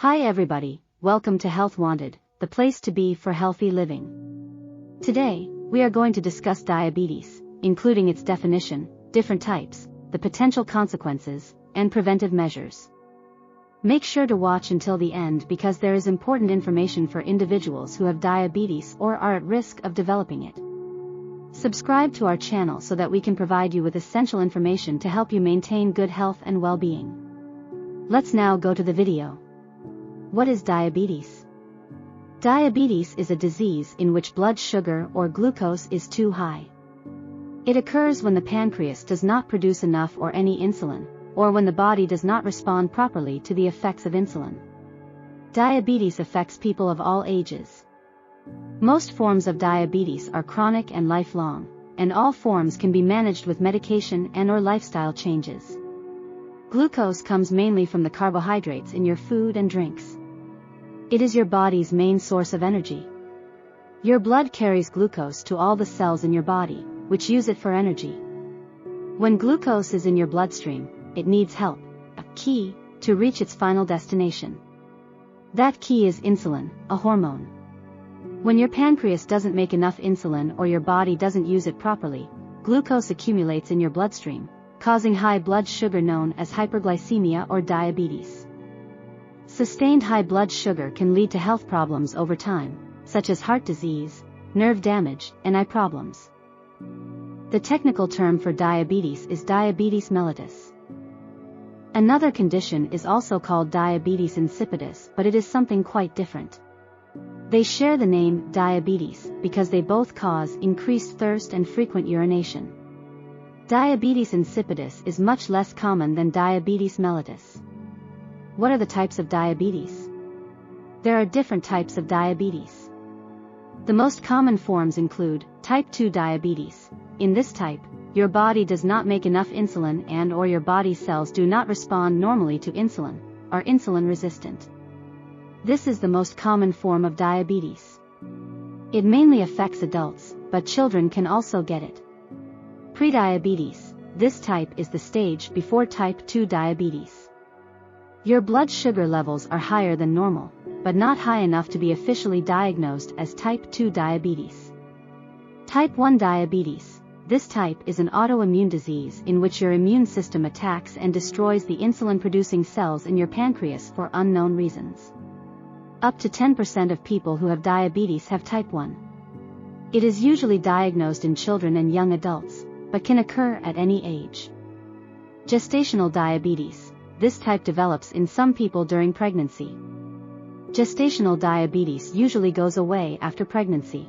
Hi everybody, welcome to Health Wanted, the place to be for healthy living. Today, we are going to discuss diabetes, including its definition, different types, the potential consequences, and preventive measures. Make sure to watch until the end because there is important information for individuals who have diabetes or are at risk of developing it. Subscribe to our channel so that we can provide you with essential information to help you maintain good health and well-being. Let's now go to the video. What is diabetes? Diabetes is a disease in which blood sugar or glucose is too high. It occurs when the pancreas does not produce enough or any insulin, or when the body does not respond properly to the effects of insulin. Diabetes affects people of all ages. Most forms of diabetes are chronic and lifelong, and all forms can be managed with medication and/or lifestyle changes. Glucose comes mainly from the carbohydrates in your food and drinks. It is your body's main source of energy. Your blood carries glucose to all the cells in your body, which use it for energy. When glucose is in your bloodstream, it needs help, a key, to reach its final destination. That key is insulin, a hormone. When your pancreas doesn't make enough insulin or your body doesn't use it properly, glucose accumulates in your bloodstream, causing high blood sugar known as hyperglycemia or diabetes. Sustained high blood sugar can lead to health problems over time, such as heart disease, nerve damage, and eye problems. The technical term for diabetes is diabetes mellitus. Another condition is also called diabetes insipidus, but it is something quite different. They share the name diabetes because they both cause increased thirst and frequent urination. Diabetes insipidus is much less common than diabetes mellitus. What are the types of diabetes? There are different types of diabetes. The most common forms include type 2 diabetes. In this type, your body does not make enough insulin and/or your body cells do not respond normally to insulin, are insulin resistant. This is the most common form of diabetes. It mainly affects adults, but children can also get it. Prediabetes. This type is the stage before type 2 diabetes. Your blood sugar levels are higher than normal, but not high enough to be officially diagnosed as type 2 diabetes. Type 1 diabetes. This type is an autoimmune disease in which your immune system attacks and destroys the insulin-producing cells in your pancreas for unknown reasons. Up to 10% of people who have diabetes have type 1. It is usually diagnosed in children and young adults, but can occur at any age. Gestational diabetes. This type develops in some people during pregnancy. Gestational diabetes usually goes away after pregnancy.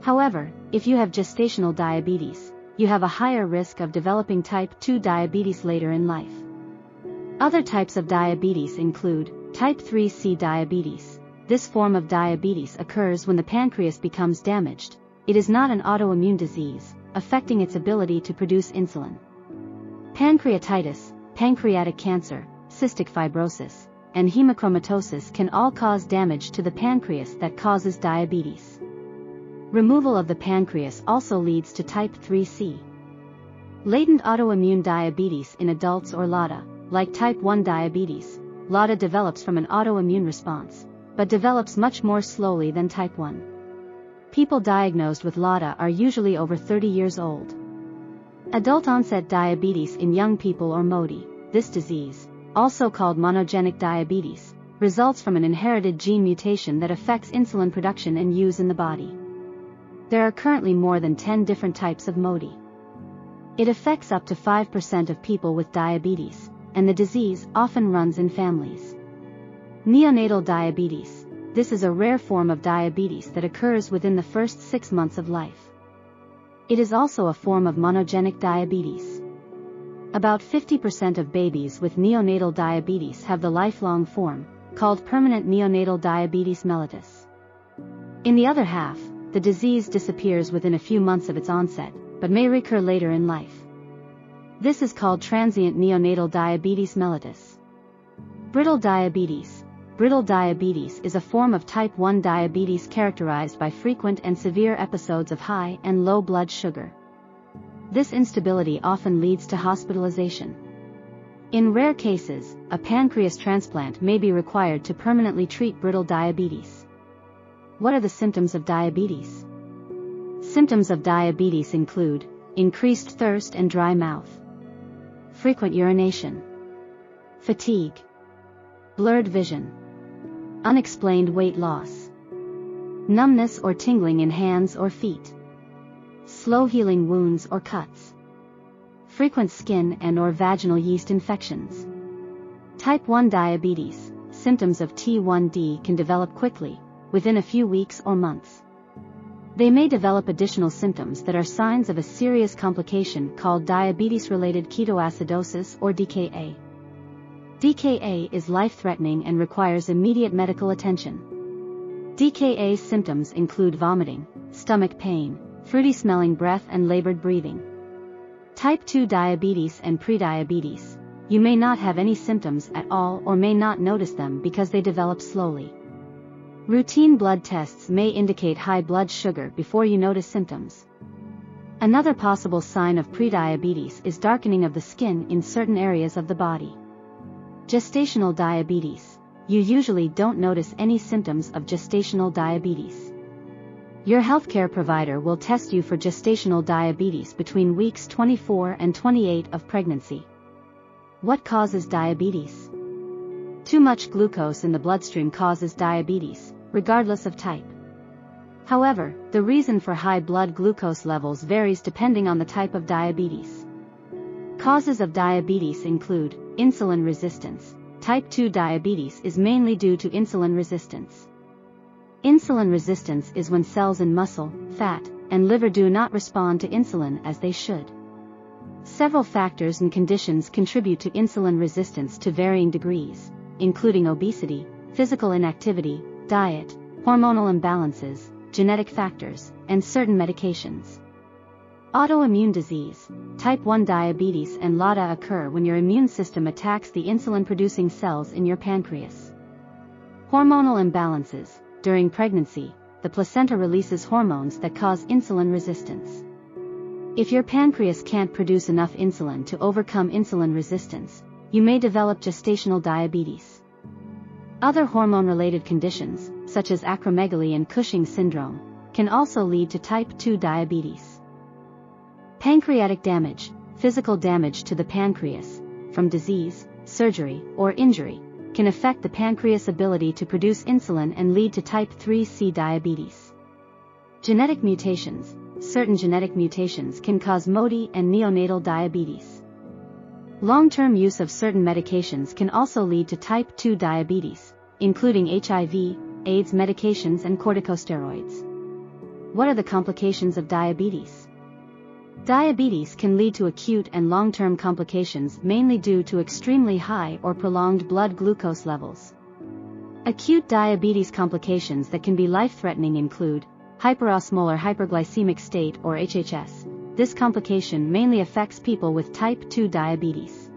However, if you have gestational diabetes, you have a higher risk of developing type 2 diabetes later in life. Other types of diabetes include type 3C diabetes. This form of diabetes occurs when the pancreas becomes damaged. It is not an autoimmune disease, affecting its ability to produce insulin. Pancreatitis, pancreatic cancer, cystic fibrosis, and hemochromatosis can all cause damage to the pancreas that causes diabetes. Removal of the pancreas also leads to type 3C. Latent autoimmune diabetes in adults or LADA, like type 1 diabetes, LADA develops from an autoimmune response, but develops much more slowly than type 1. People diagnosed with LADA are usually over 30 years old. Adult-onset diabetes in young people or MODY. This disease, also called monogenic diabetes, results from an inherited gene mutation that affects insulin production and use in the body. There are currently more than 10 different types of MODY. It affects up to 5% of people with diabetes, and the disease often runs in families. Neonatal diabetes. This is a rare form of diabetes that occurs within the first 6 months of life. It is also a form of monogenic diabetes. About 50% of babies with neonatal diabetes have the lifelong form, called permanent neonatal diabetes mellitus. In the other half, the disease disappears within a few months of its onset, but may recur later in life. This is called transient neonatal diabetes mellitus. Brittle diabetes. Brittle diabetes is a form of type 1 diabetes characterized by frequent and severe episodes of high and low blood sugar. This instability often leads to hospitalization. In rare cases, a pancreas transplant may be required to permanently treat brittle diabetes. What are the symptoms of diabetes? Symptoms of diabetes include increased thirst and dry mouth, frequent urination, fatigue, blurred vision, unexplained weight loss, numbness or tingling in hands or feet, slow healing wounds or cuts, frequent skin and/or vaginal yeast infections. Type 1 diabetes, symptoms of T1D can develop quickly, within a few weeks or months. They may develop additional symptoms that are signs of a serious complication called diabetes-related ketoacidosis or DKA. DKA is life-threatening and requires immediate medical attention. DKA's symptoms include vomiting, stomach pain, fruity-smelling breath and labored breathing. Type 2 diabetes and prediabetes. You may not have any symptoms at all or may not notice them because they develop slowly. Routine blood tests may indicate high blood sugar before you notice symptoms. Another possible sign of prediabetes is darkening of the skin in certain areas of the body. Gestational diabetes. You usually don't notice any symptoms of gestational diabetes. Your healthcare provider will test you for gestational diabetes between weeks 24 and 28 of pregnancy. What causes diabetes? Too much glucose in the bloodstream causes diabetes, regardless of type. However, the reason for high blood glucose levels varies depending on the type of diabetes. Causes of diabetes include insulin resistance. Type 2 diabetes is mainly due to insulin resistance. Insulin resistance is when cells in muscle, fat, and liver do not respond to insulin as they should. Several factors and conditions contribute to insulin resistance to varying degrees, including obesity, physical inactivity, diet, hormonal imbalances, genetic factors, and certain medications. Autoimmune disease. Type 1 diabetes and LADA occur when your immune system attacks the insulin-producing cells in your pancreas. Hormonal imbalances. During pregnancy, the placenta releases hormones that cause insulin resistance. If your pancreas can't produce enough insulin to overcome insulin resistance, you may develop gestational diabetes. Other hormone-related conditions, such as acromegaly and Cushing's syndrome, can also lead to type 2 diabetes. Pancreatic damage. Physical damage to the pancreas, from disease, surgery, or injury, can affect the pancreas' ability to produce insulin and lead to type 3C diabetes. Genetic mutations. Certain genetic mutations can cause MODY and neonatal diabetes. Long-term use of certain medications can also lead to type 2 diabetes, including HIV, AIDS medications and corticosteroids. What are the complications of diabetes? Diabetes can lead to acute and long-term complications mainly due to extremely high or prolonged blood glucose levels. Acute diabetes complications that can be life-threatening include hyperosmolar hyperglycemic state or HHS. This complication mainly affects people with type 2 diabetes.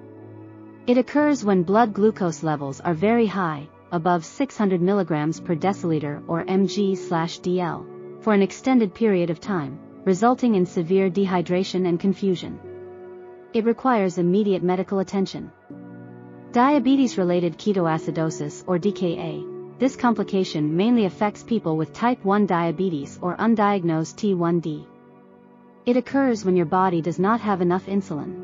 It occurs when blood glucose levels are very high, above 600 mg per deciliter or mg/dl, for an extended period of time, resulting in severe dehydration and confusion. It requires immediate medical attention. Diabetes-related ketoacidosis or DKA. This complication mainly affects people with type 1 diabetes or undiagnosed T1D. It occurs when your body does not have enough insulin.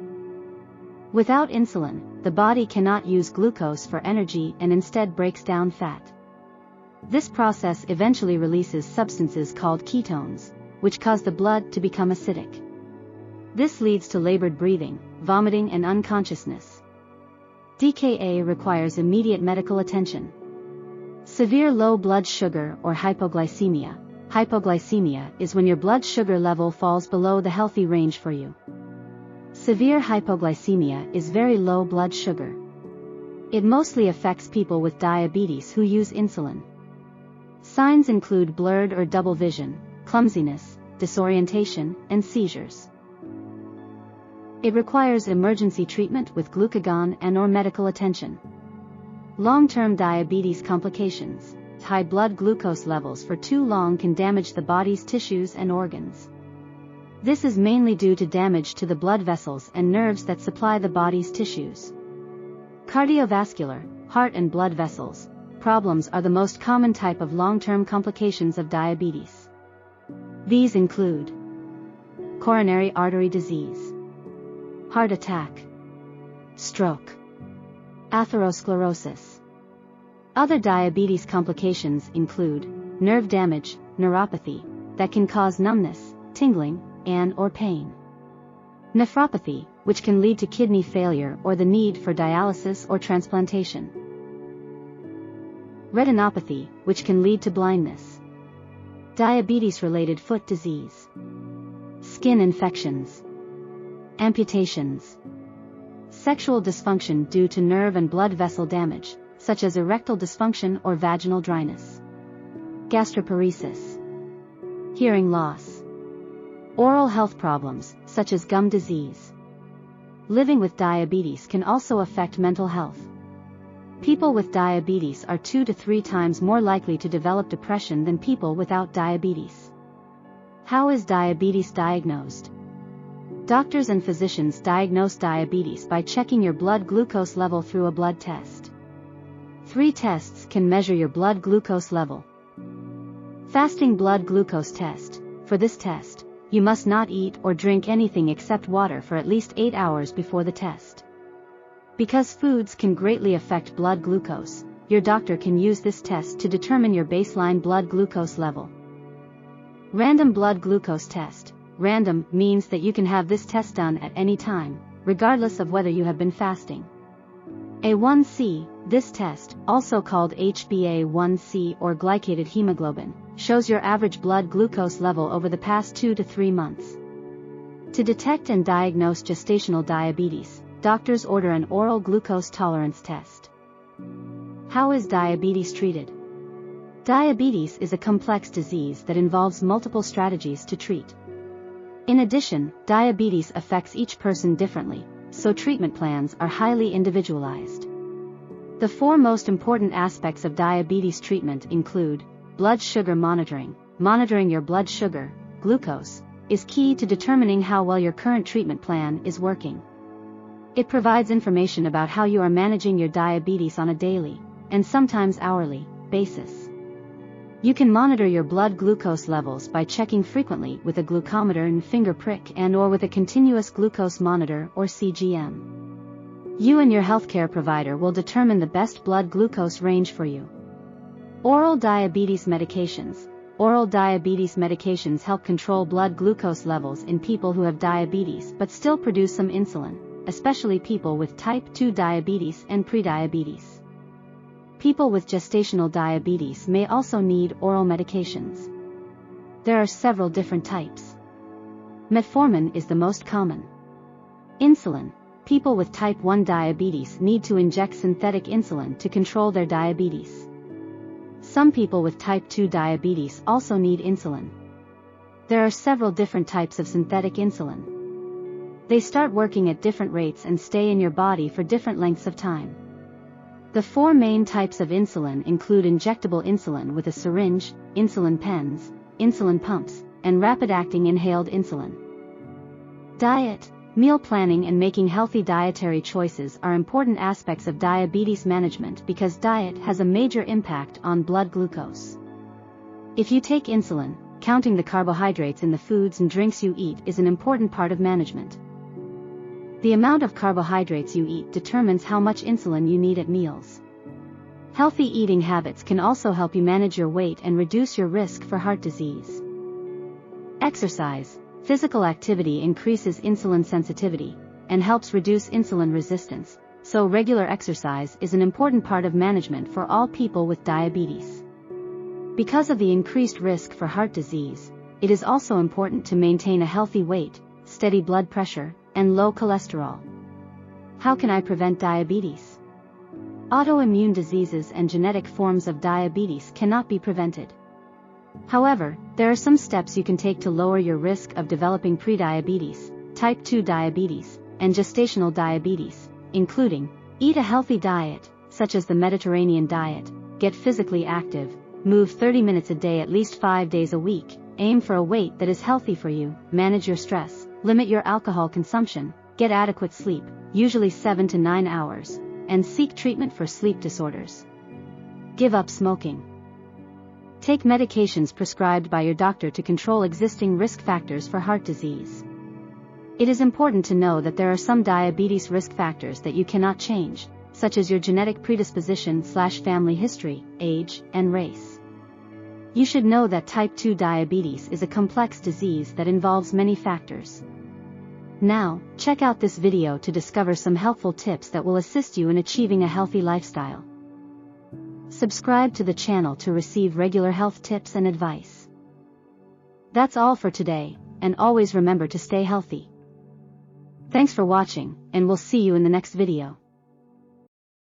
Without insulin, the body cannot use glucose for energy and instead breaks down fat. This process eventually releases substances called ketones, which cause the blood to become acidic. This leads to labored breathing, vomiting and unconsciousness. DKA requires immediate medical attention. Severe low blood sugar or hypoglycemia. Hypoglycemia is when your blood sugar level falls below the healthy range for you. Severe hypoglycemia is very low blood sugar. It mostly affects people with diabetes who use insulin. Signs include blurred or double vision, clumsiness, disorientation, and seizures. It requires emergency treatment with glucagon and/or medical attention. Long-term diabetes complications. High blood glucose levels for too long can damage the body's tissues and organs. This is mainly due to damage to the blood vessels and nerves that supply the body's tissues. Cardiovascular, heart and blood vessels, problems are the most common type of long-term complications of diabetes. These include coronary artery disease, heart attack, stroke, atherosclerosis. Other diabetes complications include nerve damage, neuropathy, that can cause numbness, tingling, and/or pain. Nephropathy, which can lead to kidney failure or the need for dialysis or transplantation. Retinopathy, which can lead to blindness. Diabetes-related foot disease. Skin infections. Amputations. Sexual dysfunction due to nerve and blood vessel damage, such as erectile dysfunction or vaginal dryness. Gastroparesis. Hearing loss. Oral health problems, such as gum disease. Living with diabetes can also affect mental health. People with diabetes are 2 to 3 times more likely to develop depression than people without diabetes. How is diabetes diagnosed? Doctors and physicians diagnose diabetes by checking your blood glucose level through a blood test. 3 tests can measure your blood glucose level. Fasting blood glucose test. For this test, you must not eat or drink anything except water for at least 8 hours before the test. Because foods can greatly affect blood glucose, your doctor can use this test to determine your baseline blood glucose level. Random blood glucose test. Random means that you can have this test done at any time, regardless of whether you have been fasting. A1C, this test, also called HbA1c or glycated hemoglobin, shows your average blood glucose level over the past 2 to 3 months. To detect and diagnose gestational diabetes, doctors order an oral glucose tolerance test. How is diabetes treated? Diabetes is a complex disease that involves multiple strategies to treat. In addition, diabetes affects each person differently, so treatment plans are highly individualized. The 4 most important aspects of diabetes treatment include blood sugar monitoring. Monitoring your blood sugar, glucose, is key to determining how well your current treatment plan is working. It provides information about how you are managing your diabetes on a daily, and sometimes hourly, basis. You can monitor your blood glucose levels by checking frequently with a glucometer and finger prick and/or with a continuous glucose monitor or CGM. You and your healthcare provider will determine the best blood glucose range for you. Oral diabetes medications. Oral diabetes medications help control blood glucose levels in people who have diabetes but still produce some insulin, especially people with type 2 diabetes and prediabetes. People with gestational diabetes may also need oral medications. There are several different types. Metformin is the most common. Insulin. People with type 1 diabetes need to inject synthetic insulin to control their diabetes. Some people with type 2 diabetes also need insulin. There are several different types of synthetic insulin. They start working at different rates and stay in your body for different lengths of time. The 4 main types of insulin include injectable insulin with a syringe, insulin pens, insulin pumps, and rapid-acting inhaled insulin. Diet. Meal planning and making healthy dietary choices are important aspects of diabetes management because diet has a major impact on blood glucose. If you take insulin, counting the carbohydrates in the foods and drinks you eat is an important part of management. The amount of carbohydrates you eat determines how much insulin you need at meals. Healthy eating habits can also help you manage your weight and reduce your risk for heart disease. Exercise. Physical activity increases insulin sensitivity and helps reduce insulin resistance, so regular exercise is an important part of management for all people with diabetes. Because of the increased risk for heart disease, it is also important to maintain a healthy weight, steady blood pressure, and low cholesterol. How can I prevent diabetes? Autoimmune diseases and genetic forms of diabetes cannot be prevented. However, there are some steps you can take to lower your risk of developing prediabetes, type 2 diabetes, and gestational diabetes, including, eat a healthy diet, such as the Mediterranean diet, get physically active, move 30 minutes a day at least 5 days a week, aim for a weight that is healthy for you, manage your stress, limit your alcohol consumption, get adequate sleep, usually 7 to 9 hours, and seek treatment for sleep disorders. Give up smoking. Take medications prescribed by your doctor to control existing risk factors for heart disease. It is important to know that there are some diabetes risk factors that you cannot change, such as your genetic predisposition/family history, age, and race. You should know that type 2 diabetes is a complex disease that involves many factors. Now, check out this video to discover some helpful tips that will assist you in achieving a healthy lifestyle. Subscribe to the channel to receive regular health tips and advice. That's all for today, and always remember to stay healthy. Thanks for watching, and we'll see you in the next video.